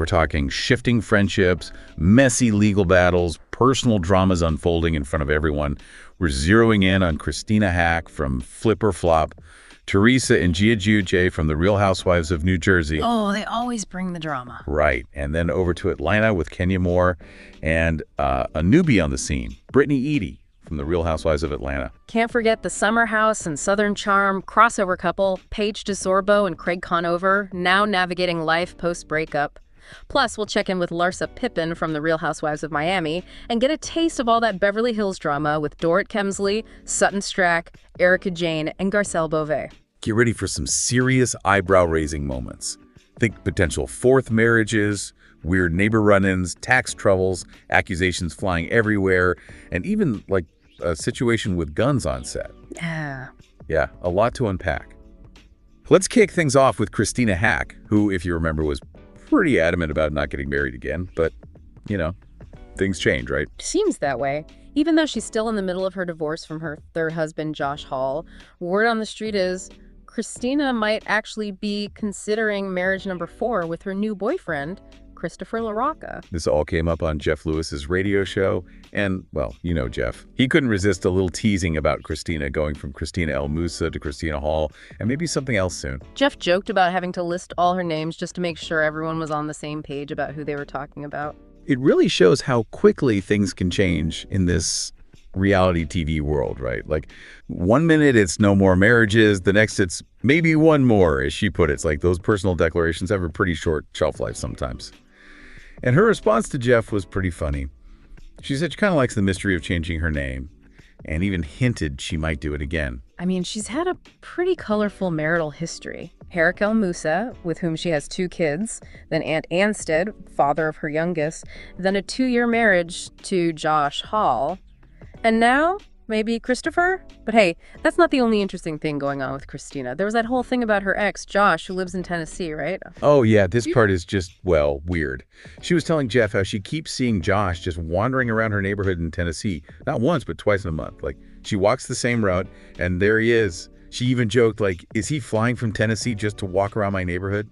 We're talking shifting friendships, messy legal battles, personal dramas unfolding in front of everyone. We're zeroing in on Christina Haack from Flip or Flop, Teresa and Gia Giudice from The Real Housewives of New Jersey. Oh, they always bring the drama. Right. And then over to Atlanta with Kenya Moore and a newbie on the scene, Brittany from The Real Housewives of Atlanta. Can't forget the Summer House and Southern Charm crossover couple, Paige DeSorbo and Craig Conover, now navigating life post-breakup. Plus, we'll check in with Larsa Pippen from The Real Housewives of Miami and get a taste of all that Beverly Hills drama with Dorit Kemsley, Sutton, Erika, Jayne, and Garcelle. Get ready for some serious eyebrow-raising moments. Think potential fourth marriages, weird neighbor run-ins, tax troubles, accusations flying everywhere, and even, like, a situation with guns on set. Yeah, a lot to unpack. Let's kick things off with Christina Haack, who, if you remember, was pretty adamant about not getting married again, but, you know, things change, right? Seems that way. Even though she's still in the middle of her divorce from her third husband, Josh Hall, word on the street is Christina might actually be considering marriage number 4 with her new boyfriend, Christopher LaRocca. This all came up on Jeff Lewis's radio show, and, well, you know Jeff. He couldn't resist a little teasing about Christina going from Christina El Moussa to Christina Hall, and maybe something else soon. Jeff joked about having to list all her names just to make sure everyone was on the same page about who they were talking about. It really shows how quickly things can change in this reality TV world, right? Like, one minute it's no more marriages, the next it's maybe one more, as she put it. It's like those personal declarations have a pretty short shelf life sometimes. And her response to Jeff was pretty funny. She said she kind of likes the mystery of changing her name, and even hinted she might do it again. I mean, she's had a pretty colorful marital history. Erika El Moussa, with whom she has 2 kids, then Aunt Anstead, father of her youngest, then a 2-year marriage to Josh Hall, and now maybe Christopher? But hey, that's not the only interesting thing going on with Christina. There was that whole thing about her ex, Josh, who lives in Tennessee, right? Oh yeah, this part is just, well, weird. She was telling Jeff how she keeps seeing Josh just wandering around her neighborhood in Tennessee, not once, but twice in a month. Like, she walks the same route, and there he is. She even joked, like, is he flying from Tennessee just to walk around my neighborhood?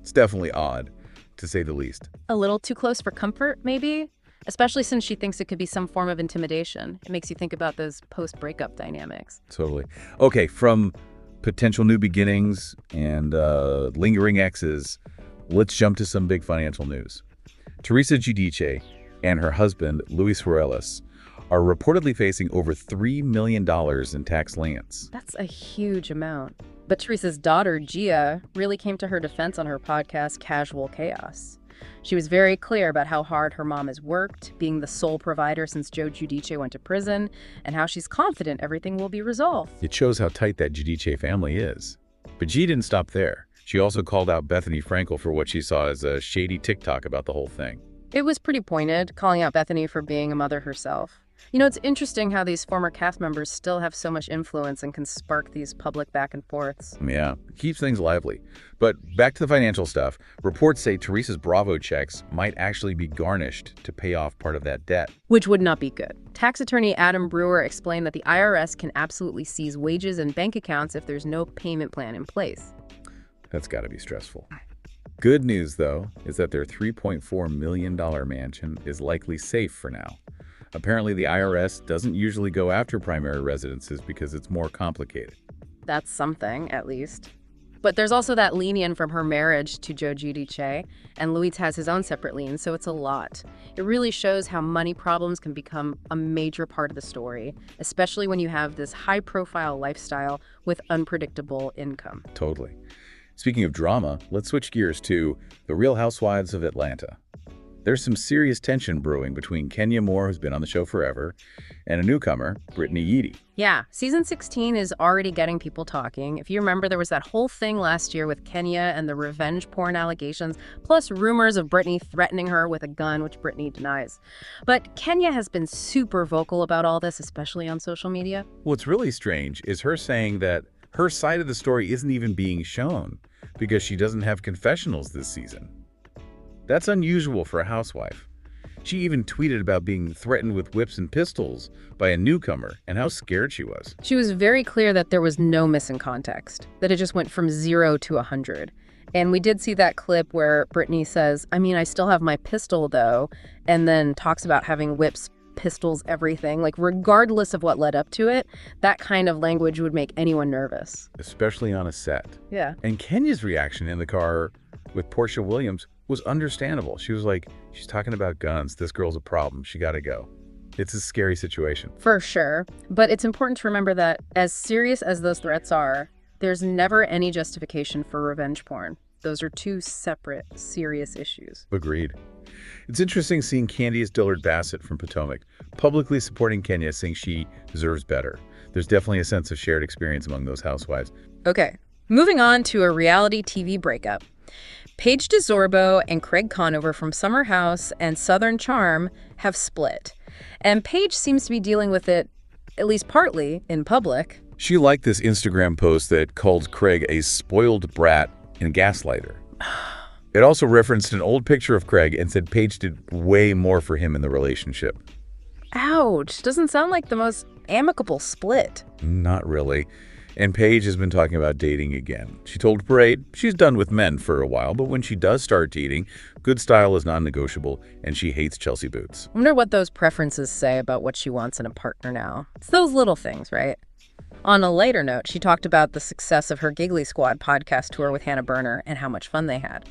It's definitely odd, to say the least. A little too close for comfort, maybe? Especially since she thinks it could be some form of intimidation. It makes you think about those post-breakup dynamics. Totally. Okay, from potential new beginnings and lingering exes, let's jump to some big financial news. Teresa Giudice and her husband, Luis Ruelas, are reportedly facing over $3 million in tax liens. That's a huge amount. But Teresa's daughter, Gia, really came to her defense on her podcast, Casual Chaos. She was very clear about how hard her mom has worked, being the sole provider since Joe Giudice went to prison, and how she's confident everything will be resolved. It shows how tight that Giudice family is. But G didn't stop there. She also called out Bethenny Frankel for what she saw as a shady TikTok about the whole thing. It was pretty pointed, calling out Bethenny for being a mother herself. You know, it's interesting how these former cast members still have so much influence and can spark these public back and forths. Yeah, it keeps things lively. But back to the financial stuff. Reports say Teresa's Bravo checks might actually be garnished to pay off part of that debt. Which would not be good. Tax attorney Adam Brewer explained that the IRS can absolutely seize wages and bank accounts if there's no payment plan in place. That's got to be stressful. Good news, though, is that their $3.4 million mansion is likely safe for now. Apparently, the IRS doesn't usually go after primary residences because it's more complicated. That's something, at least. But there's also that lien from her marriage to Joe Giudice, and Luis has his own separate lien, so it's a lot. It really shows how money problems can become a major part of the story, especially when you have this high-profile lifestyle with unpredictable income. Totally. Speaking of drama, let's switch gears to The Real Housewives of Atlanta. There's some serious tension brewing between Kenya Moore, who's been on the show forever, and a newcomer, Brittany. Yeah, season 16 is already getting people talking. If you remember, there was that whole thing last year with Kenya and the revenge porn allegations, plus rumors of Brittany threatening her with a gun, which Brittany denies. But Kenya has been super vocal about all this, especially on social media. What's really strange is her saying that her side of the story isn't even being shown because she doesn't have confessionals this season. That's unusual for a housewife. She even tweeted about being threatened with whips and pistols by a newcomer and how scared she was. She was very clear that there was no missing context, that it just went from 0 to 100. And we did see that clip where Brittany says, I mean, I still have my pistol, though, and then talks about having whips, pistols, everything. Like, regardless of what led up to it, that kind of language would make anyone nervous. Especially on a set. Yeah. And Kenya's reaction in the car with Portia Williams was understandable. She was like, she's talking about guns. This girl's a problem. She got to go. It's a scary situation. For sure. But it's important to remember that as serious as those threats are, there's never any justification for revenge porn. Those are two separate, serious issues. Agreed. It's interesting seeing Candice Dillard-Bassett from Potomac publicly supporting Kenya, saying she deserves better. There's definitely a sense of shared experience among those housewives. Okay, moving on to a reality TV breakup. Paige DeSorbo and Craig Conover from Summer House and Southern Charm have split. And Paige seems to be dealing with it, at least partly, in public. She liked this Instagram post that called Craig a spoiled brat and gaslighter. It also referenced an old picture of Craig and said Paige did way more for him in the relationship. Ouch. Doesn't sound like the most amicable split. Not really. And Paige has been talking about dating again. She told Parade she's done with men for a while, but when she does start dating, good style is non-negotiable, and she hates Chelsea boots. I wonder what those preferences say about what she wants in a partner now. It's those little things, right? On a later note, she talked about the success of her Giggly Squad podcast tour with Hannah Berner and how much fun they had.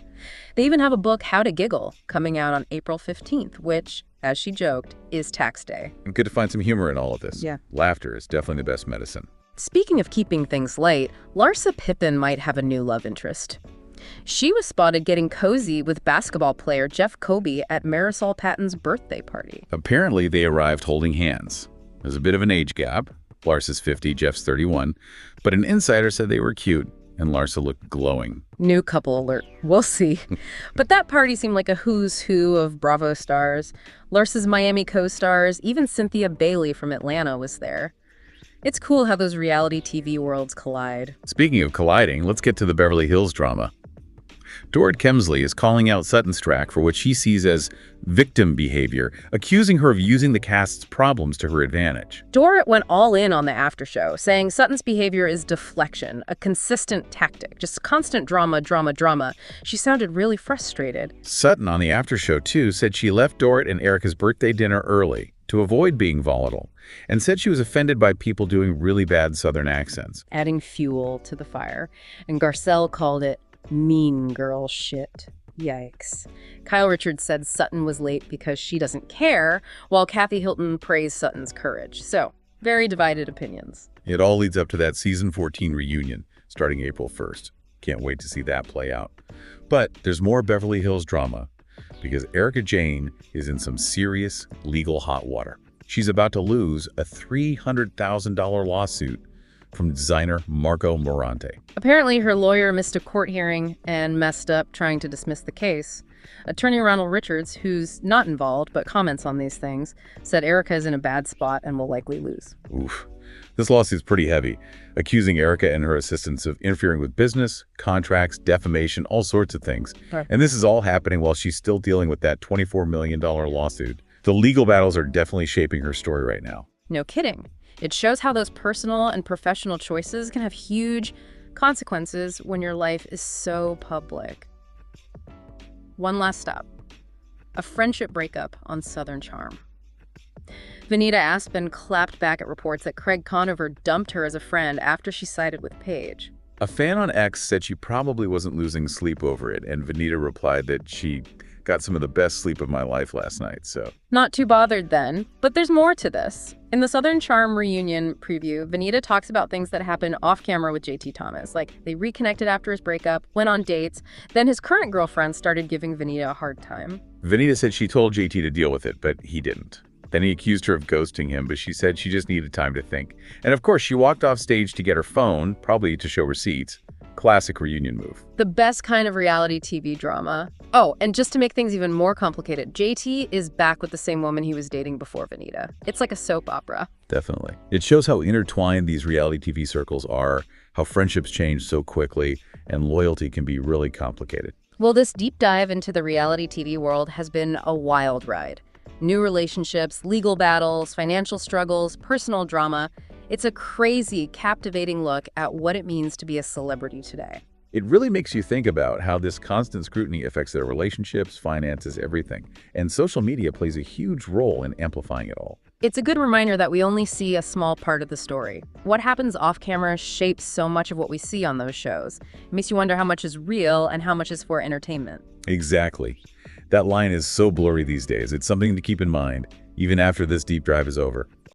They even have a book, How to Giggle, coming out on April 15th, which, as she joked, is tax day. Good to find some humor in all of this. Yeah. Laughter is definitely the best medicine. Speaking of keeping things light, Larsa Pippen might have a new love interest. She was spotted getting cozy with basketball player Jeff Coby at Marisol Patton's birthday party. Apparently, they arrived holding hands. There's a bit of an age gap. Larsa's 50, Jeff's 31. But an insider said they were cute, and Larsa looked glowing. New couple alert. We'll see. But that party seemed like a who's who of Bravo stars. Larsa's Miami co-stars, even Cynthia Bailey from Atlanta was there. It's cool how those reality TV worlds collide. Speaking of colliding, let's get to the Beverly Hills drama. Dorit Kemsley is calling out Sutton's track for what she sees as victim behavior, accusing her of using the cast's problems to her advantage. Dorit went all in on the after show, saying Sutton's behavior is deflection, a consistent tactic, just constant drama, drama, drama. She sounded really frustrated. Sutton on the after show, too, said she left Dorit and Erika's birthday dinner early to avoid being volatile, and said she was offended by people doing really bad Southern accents. Adding fuel to the fire. And Garcelle called it mean girl shit. Yikes. Kyle Richards said Sutton was late because she doesn't care, while Kathy Hilton praised Sutton's courage. So, very divided opinions. It all leads up to that season 14 reunion starting April 1st. Can't wait to see that play out. But there's more Beverly Hills drama because Erika Jayne is in some serious legal hot water. She's about to lose a $300,000 lawsuit from designer Marco Morante. Apparently, her lawyer missed a court hearing and messed up trying to dismiss the case. Attorney Ronald Richards, who's not involved but comments on these things, said Erika is in a bad spot and will likely lose. Oof. This lawsuit's pretty heavy, accusing Erika and her assistants of interfering with business, contracts, defamation, all sorts of things. Right. And this is all happening while she's still dealing with that $24 million lawsuit. The legal battles are definitely shaping her story right now. No kidding. It shows how those personal and professional choices can have huge consequences when your life is so public. One last stop. A friendship breakup on Southern Charm. Venita Aspen clapped back at reports that Craig Conover dumped her as a friend after she sided with Paige. A fan on X said she probably wasn't losing sleep over it, and Venita replied that she got some of the best sleep of my life last night, so. Not too bothered then, but there's more to this. In the Southern Charm reunion preview, Venita talks about things that happened off camera with JT Thomas, like they reconnected after his breakup, went on dates, then his current girlfriend started giving Venita a hard time. Venita said she told JT to deal with it, but he didn't. Then he accused her of ghosting him, but she said she just needed time to think. And of course, she walked off stage to get her phone, probably to show receipts. Classic reunion move. The best kind of reality TV drama. Oh, and just to make things even more complicated, JT is back with the same woman he was dating before Venita. It's like a soap opera. Definitely. It shows how intertwined these reality TV circles are, how friendships change so quickly, and loyalty can be really complicated. Well, this deep dive into the reality TV world has been a wild ride. New relationships, legal battles, financial struggles, personal drama. It's a crazy, captivating look at what it means to be a celebrity today. It really makes you think about how this constant scrutiny affects their relationships, finances, everything. And social media plays a huge role in amplifying it all. It's a good reminder that we only see a small part of the story. What happens off camera shapes so much of what we see on those shows. It makes you wonder how much is real and how much is for entertainment. Exactly. That line is so blurry these days. It's something to keep in mind, even after this deep dive is over.